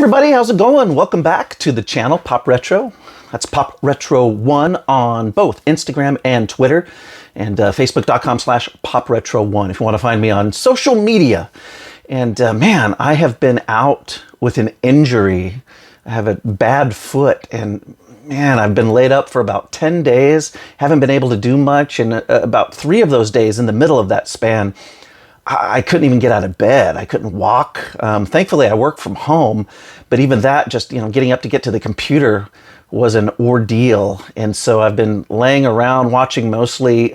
everybody, how's it going? Welcome back to the channel, Pop Retro. That's Pop Retro 1 on both Instagram and Twitter, and Facebook.com/Pop Retro 1 if you want to find me on social media. And man, I have been out with an injury. I have a bad foot, and man, I've been laid up for about 10 days. Haven't been able to do much, and about 3 of those days in the middle of that span, I couldn't even get out of bed. I couldn't walk. Thankfully, I work from home, but even that, just getting up to get to the computer was an ordeal. And so I've been laying around watching mostly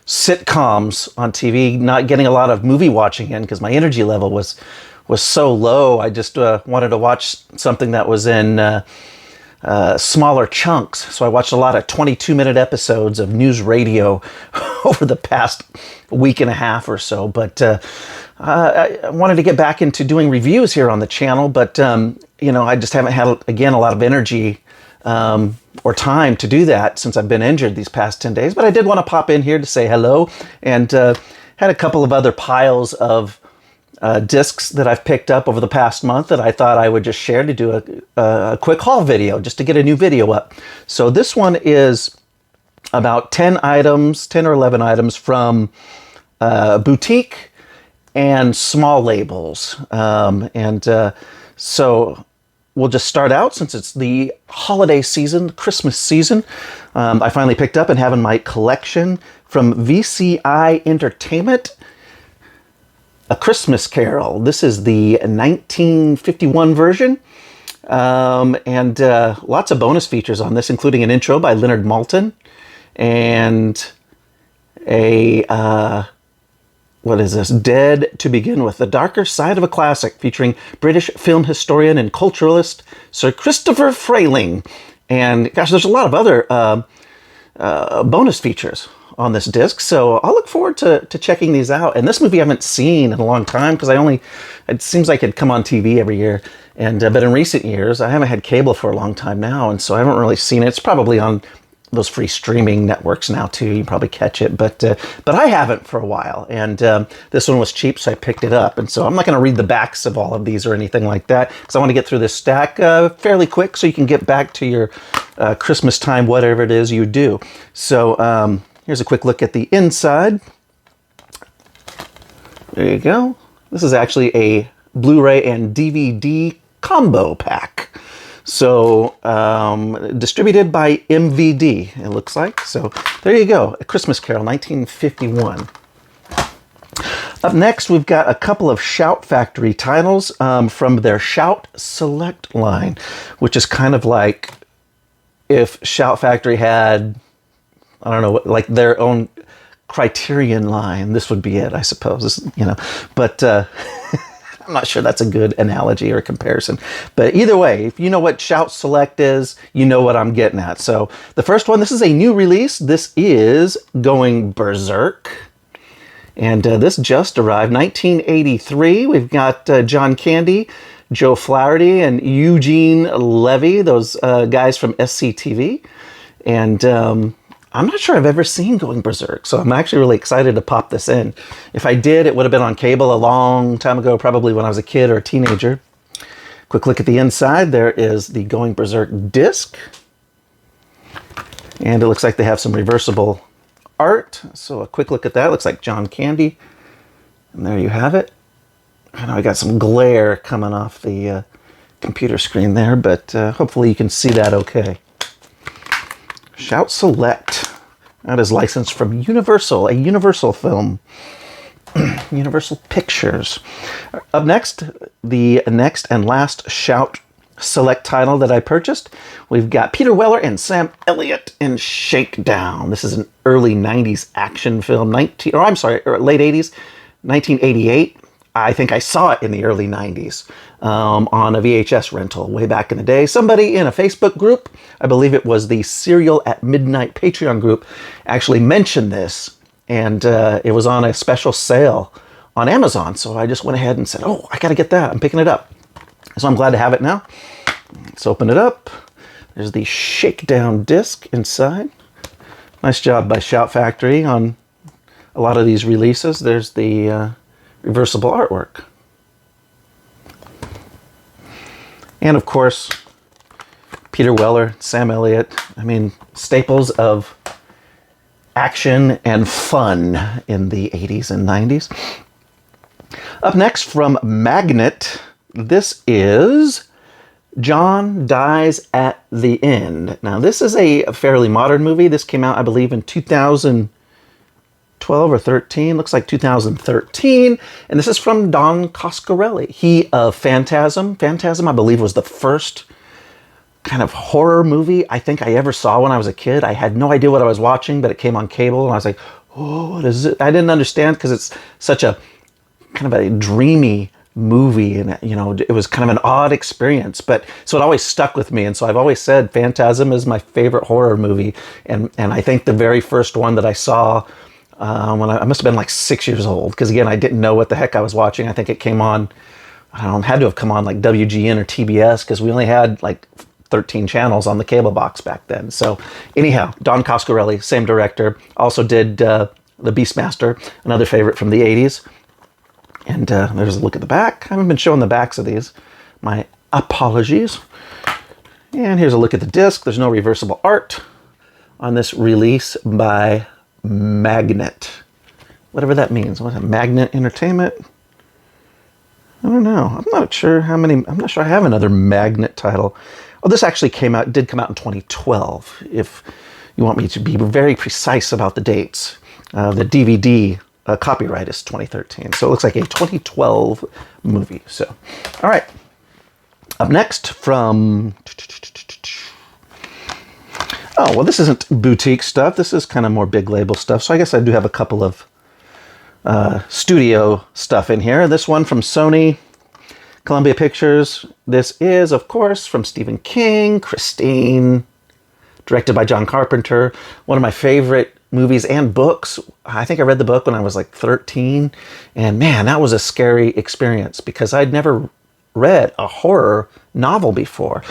sitcoms on TV, not getting a lot of movie watching in because my energy level was so low. I just wanted to watch something that was in smaller chunks. So I watched a lot of 22-minute episodes of news radio over the past week and a half or so. But I wanted to get back into doing reviews here on the channel, but I just haven't had, again, a lot of energy or time to do that since I've been injured these past 10 days. But I did want to pop in here to say hello, and had a couple of other piles of discs that I've picked up over the past month that I thought I would just share to do a quick haul video, just to get a new video up. So this one is about 10 or 11 items from boutique and small labels. So we'll just start out, since it's the holiday season, Christmas season. I finally picked up and have in my collection from VCI Entertainment, A Christmas Carol. This is the 1951 version, and lots of bonus features on this, including an intro by Leonard Maltin, and what is this? Dead to Begin With, the darker side of a classic, featuring British film historian and culturalist Sir Christopher Frayling. And gosh, there's a lot of other bonus features on this disc, so I'll look forward to checking these out. And this movie I haven't seen in a long time, because it seems like it'd come on TV every year, and but in recent years I haven't had cable for a long time now, and so I haven't really seen it. It's probably on those free streaming networks now too. You can probably catch it, but I haven't for a while, and this one was cheap, so I picked it up. And so I'm not going to read the backs of all of these or anything like that, because I want to get through this stack fairly quick, so you can get back to your Christmas time, whatever it is you do. So here's a quick look at the inside. There you go. This is actually a Blu-ray and DVD combo pack. So, distributed by MVD, it looks like. So, there you go. A Christmas Carol, 1951. Up next, we've got a couple of Shout Factory titles from their Shout Select line, which is kind of like if Shout Factory had, I don't know, like their own Criterion line. This would be it, I suppose, But I'm not sure that's a good analogy or comparison. But either way, if you know what Shout Select is, you know what I'm getting at. So the first one, this is a new release. This is Going Berserk. And this just arrived, 1983. We've got John Candy, Joe Flaherty, and Eugene Levy, those guys from SCTV. And I'm not sure I've ever seen Going Berserk, so I'm actually really excited to pop this in. If I did, it would have been on cable a long time ago, probably when I was a kid or a teenager. Quick look at the inside. There is the Going Berserk disc. And it looks like they have some reversible art. So a quick look at that. Looks like John Candy. And there you have it. I know I got some glare coming off the computer screen there, but hopefully you can see that okay. Shout Select. That is licensed from Universal, a Universal film. Universal Pictures. Up next, the next and last Shout Select title that I purchased. We've got Peter Weller and Sam Elliott in Shakedown. This is an early 90s action film. Late 80s, 1988. I think I saw it in the early 90s on a VHS rental way back in the day. Somebody in a Facebook group, I believe it was the Serial at Midnight Patreon group, actually mentioned this, and it was on a special sale on Amazon. So I just went ahead and said, oh, I got to get that. I'm picking it up. So I'm glad to have it now. Let's open it up. There's the Shakedown disc inside. Nice job by Shout Factory on a lot of these releases. There's the reversible artwork. And of course, Peter Weller, Sam Elliott. I mean, staples of action and fun in the 80s and 90s. Up next from Magnet, this is John Dies at the End. Now, this is a fairly modern movie. This came out, I believe, in 2012 or 13. Looks like 2013. And this is from Don Coscarelli. He of Phantasm. Phantasm, I believe, was the first kind of horror movie I think I ever saw when I was a kid. I had no idea what I was watching, but it came on cable, and I was like, oh, what is it? I didn't understand because it's such a kind of a dreamy movie, and you know, it was kind of an odd experience, but so it always stuck with me. And so I've always said Phantasm is my favorite horror movie, and I think the very first one that I saw when I must have been like 6 years old, because again, I didn't know what the heck I was watching. I think it came on, I don't know, had to have come on like WGN or TBS, because we only had like 13 channels on the cable box back then. So anyhow, Don Coscarelli, same director, also did The Beastmaster, another favorite from the 80s. And there's a look at the back. I haven't been showing the backs of these. My apologies. And here's a look at the disc. There's no reversible art on this release by Magnet. Whatever that means. What is it? Magnet Entertainment? I don't know. I'm not sure how many. I'm not sure I have another Magnet title. Oh, this actually did come out in 2012. If you want me to be very precise about the dates. The DVD copyright is 2013. So it looks like a 2012 movie. So, all right. Up next from... Oh, well, this isn't boutique stuff. This is kind of more big label stuff. So I guess I do have a couple of studio stuff in here. This one from Sony, Columbia Pictures. This is, of course, from Stephen King, Christine, directed by John Carpenter. One of my favorite movies and books. I think I read the book when I was like 13. And man, that was a scary experience because I'd never read a horror novel before.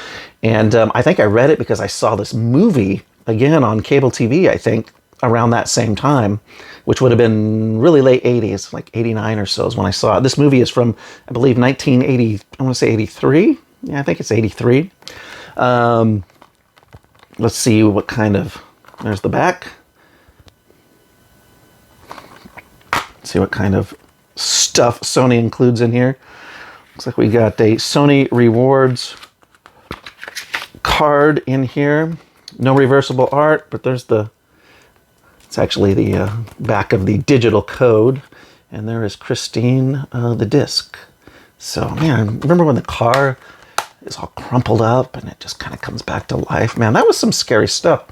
And I think I read it because I saw this movie again on cable TV, I think, around that same time, which would have been really late 80s, like 89 or so is when I saw it. This movie is from, I believe, 1980, I want to say 83. Yeah, I think it's 83. Let's see what kind of, there's the back. Let's see what kind of stuff Sony includes in here. Looks like we got a Sony Rewards card in here. No reversible art, but there's it's actually the back of the digital code. And there is Christine, the disc. So, man, remember when the car is all crumpled up and it just kind of comes back to life? Man, that was some scary stuff.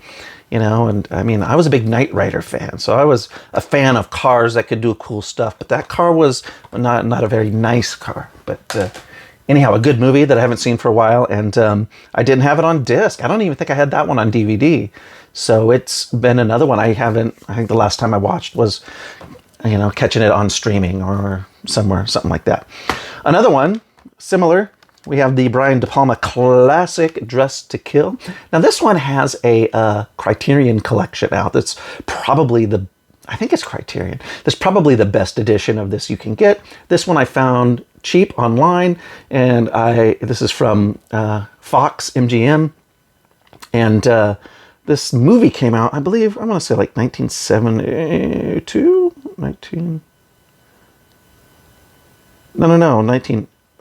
You know, and I mean, I was a big Knight Rider fan, so I was a fan of cars that could do cool stuff. But that car was not a very nice car. But anyhow, a good movie that I haven't seen for a while, and I didn't have it on disc. I don't even think I had that one on DVD. So it's been another one I haven't. I think the last time I watched was, you know, catching it on streaming or somewhere, something like that. Another one similar. We have the Brian De Palma classic Dressed to Kill. Now this one has a Criterion collection out. That's probably I think it's Criterion. That's probably the best edition of this you can get. This one I found cheap online, and this is from Fox MGM. And this movie came out, I believe, I want to say like 1972?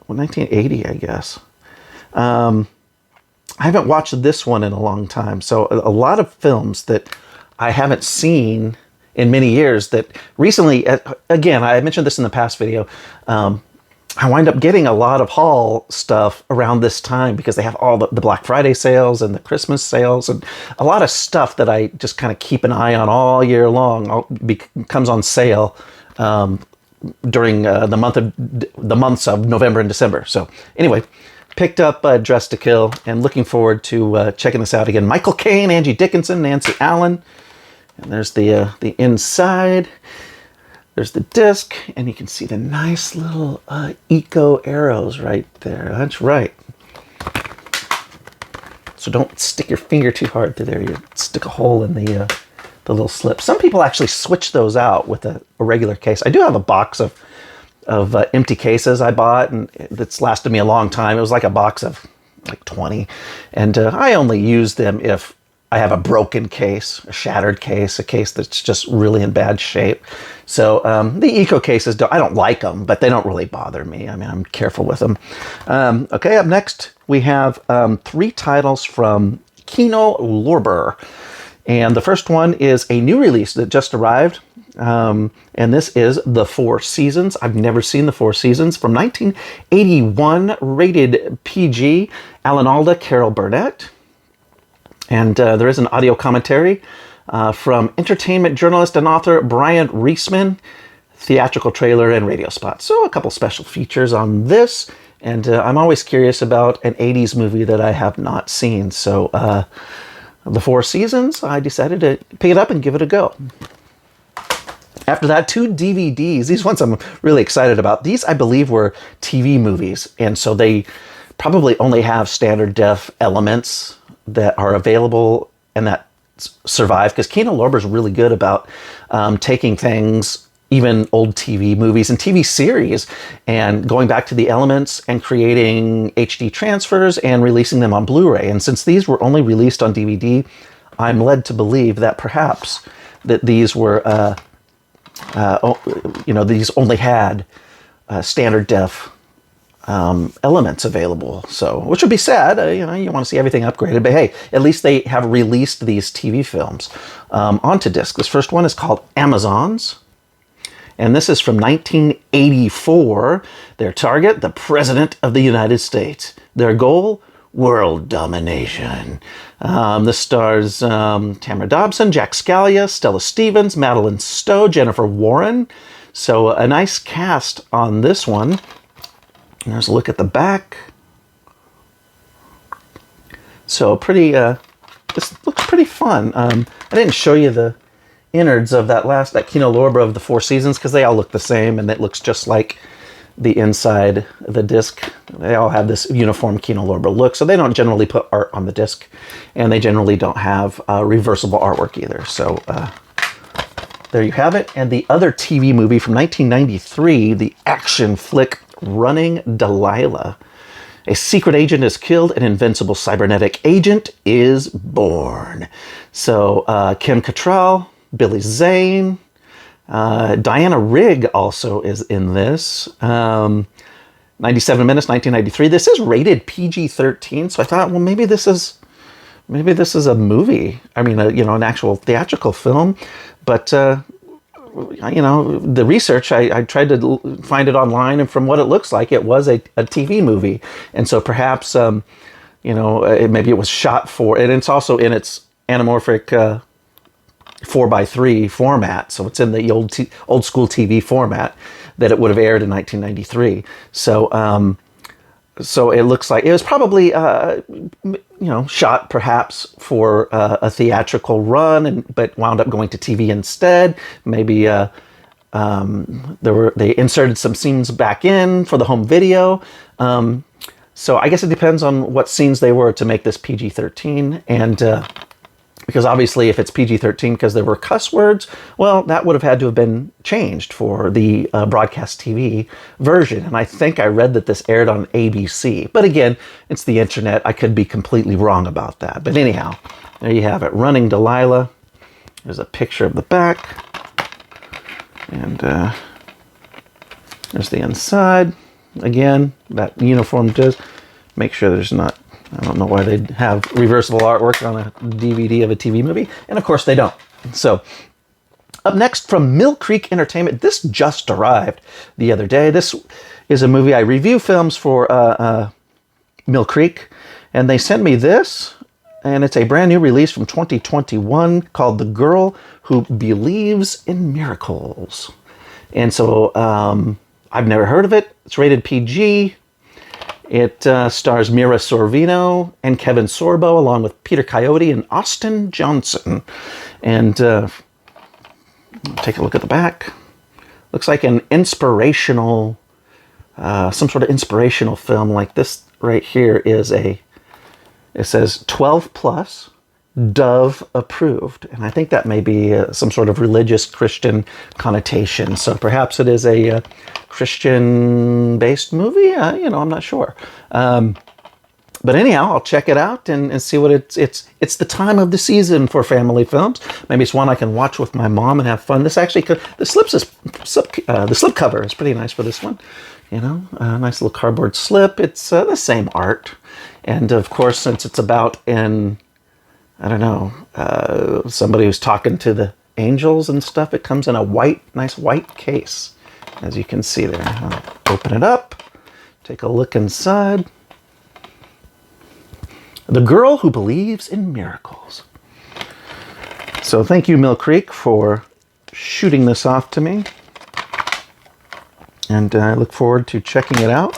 1980, I guess. I haven't watched this one in a long time. So a lot of films that I haven't seen in many years that recently, again, I mentioned this in the past video, I wind up getting a lot of haul stuff around this time because they have all the Black Friday sales and the Christmas sales and a lot of stuff that I just kind of keep an eye on all year long comes on sale during the months of November and December. So anyway, picked up Dressed to Kill and looking forward to checking this out again. Michael Caine, Angie Dickinson, Nancy Allen. And there's the inside. There's the disc, and you can see the nice little eco arrows right there. That's right. So don't stick your finger too hard through there. You stick a hole in the little slip. Some people actually switch those out with a regular case. I do have a box of empty cases I bought, and that's lasted me a long time. It was like a box of, like 20. And I only use them if I have a broken case, a shattered case, a case that's just really in bad shape. So the eco cases, I don't like them, but they don't really bother me. I mean, I'm careful with them. Okay, up next, we have 3 titles from Kino Lorber. And the first one is a new release that just arrived. And this is The Four Seasons. I've never seen The Four Seasons. From 1981, rated PG. Alan Alda, Carol Burnett. And there is an audio commentary from entertainment journalist and author Brian Reisman, theatrical trailer and radio spot. So a couple special features on this. And I'm always curious about an 80s movie that I have not seen. So The Four Seasons, I decided to pick it up and give it a go. After that, 2 DVDs. These ones I'm really excited about. These, I believe, were TV movies. And so they probably only have standard def elements that are available and that survive, because Kino Lorber is really good about taking things, even old TV movies and TV series, and going back to the elements and creating HD transfers and releasing them on Blu-ray. And since these were only released on DVD, I'm led to believe that perhaps that these were, these only had standard def elements available, so which would be sad. You want to see everything upgraded, but hey, at least they have released these TV films onto disc. This first one is called Amazons, and this is from 1984. Their target, the President of the United States. Their goal, world domination. This stars Tamara Dobson, Jack Scalia, Stella Stevens, Madeline Stowe, Jennifer Warren. So a nice cast on this one. There's a look at the back. So pretty, this looks pretty fun. I didn't show you the innards of that Kino Lorber of The Four Seasons, because they all look the same, and it looks just like the inside of the disc. They all have this uniform Kino Lorber look, so they don't generally put art on the disc, and they generally don't have reversible artwork either. So there you have it. And the other TV movie from 1993, the action flick Running Delilah. A secret agent is killed, an invincible cybernetic agent is born. So Kim Cattrall, Billy Zane, Diana Rigg also is in this. 97 minutes, 1993. This is rated PG-13, so I thought, well, maybe this is a movie. I mean, an actual theatrical film, but the research, I tried to find it online, and from what it looks like, it was a TV movie. And so perhaps, maybe it was shot for, and it's also in its anamorphic 4:3 format. So it's in the old school TV format that it would have aired in 1993. So, so it looks like it was probably, shot perhaps for a theatrical run, but wound up going to TV instead. Maybe they inserted some scenes back in for the home video. So I guess it depends on what scenes they were to make this PG-13, and because obviously if it's PG-13 because there were cuss words, well, that would have had to have been changed for the broadcast TV version. And I think I read that this aired on ABC. But again, it's the internet. I could be completely wrong about that. But anyhow, there you have it. Running Delilah. There's a picture of the back. And there's the inside. Again, that uniform does make sure there's not, I don't know why they'd have reversible artwork on a DVD of a TV movie. And of course they don't. So up next from Mill Creek Entertainment. This just arrived the other day. This is a movie. I review films for Mill Creek. And they sent me this. And it's a brand new release from 2021 called The Girl Who Believes in Miracles. And so I've never heard of it. It's rated PG. It stars Mira Sorvino and Kevin Sorbo, along with Peter Coyote and Austin Johnson. And take a look at the back. Looks like an inspirational, some sort of inspirational film. Like this right here is it says 12 plus, Dove approved. And I think that may be some sort of religious Christian connotation. So perhaps it is a Christian-based movie. I'm not sure. But anyhow, I'll check it out and see what it's the time of the season for family films. Maybe it's one I can watch with my mom and have fun. This actually, the slip cover is pretty nice for this one. You know, a nice little cardboard slip. It's the same art. And of course, since it's about I don't know, somebody who's talking to the angels and stuff, it comes in a nice white case, as you can see there. I'll open it up, take a look inside. The Girl Who Believes in Miracles. So thank you, Mill Creek, for shooting this off to me. And I look forward to checking it out.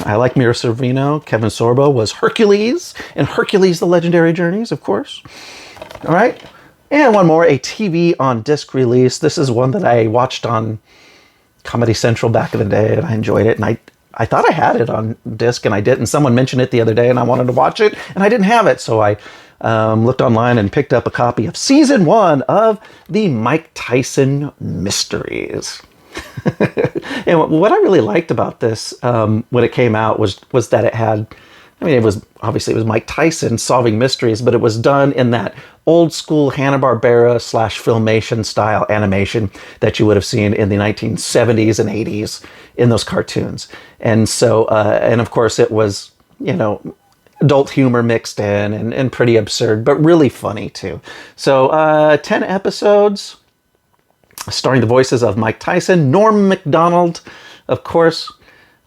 I like Mira Sorvino. Kevin Sorbo was Hercules in Hercules, The Legendary Journeys, of course. All right. And one more, a TV on disc release. This is one that I watched on Comedy Central back in the day, and I enjoyed it. And I thought I had it on disc, and I didn't. Someone mentioned it the other day, and I wanted to watch it, and I didn't have it. So I looked online and picked up a copy of Season 1 of the Mike Tyson Mysteries. And what I really liked about this when it came out was that it had, I mean, it was Mike Tyson solving mysteries, but it was done in that old school Hanna-Barbera / Filmation style animation that you would have seen in the 1970s and 80s in those cartoons. And so, and of course it was, you know, adult humor mixed in and pretty absurd, but really funny too. So 10 episodes starring the voices of Mike Tyson, Norm Macdonald, of course,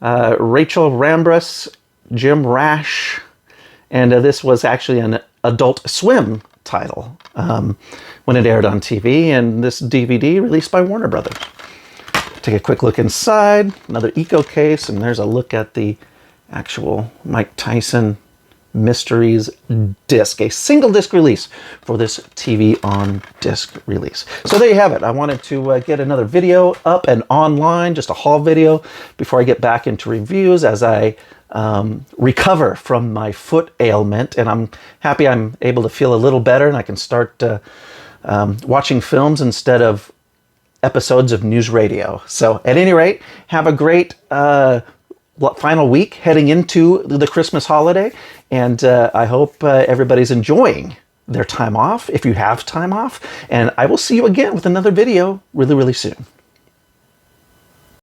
Rachel Rambras, Jim Rash, and this was actually an Adult Swim title when it aired on TV, and this DVD released by Warner Brothers. Take a quick look inside, another eco case, and there's a look at the actual Mike Tyson Mysteries disc, a single disc release for this TV on disc release. So there you have it. I wanted to get another video up and online, just a haul video, before I get back into reviews as I recover from my foot ailment. And I'm happy I'm able to feel a little better and I can start watching films instead of episodes of news radio. So at any rate, have a great final week heading into the Christmas holiday. And I hope everybody's enjoying their time off, if you have time off. And I will see you again with another video really, really soon.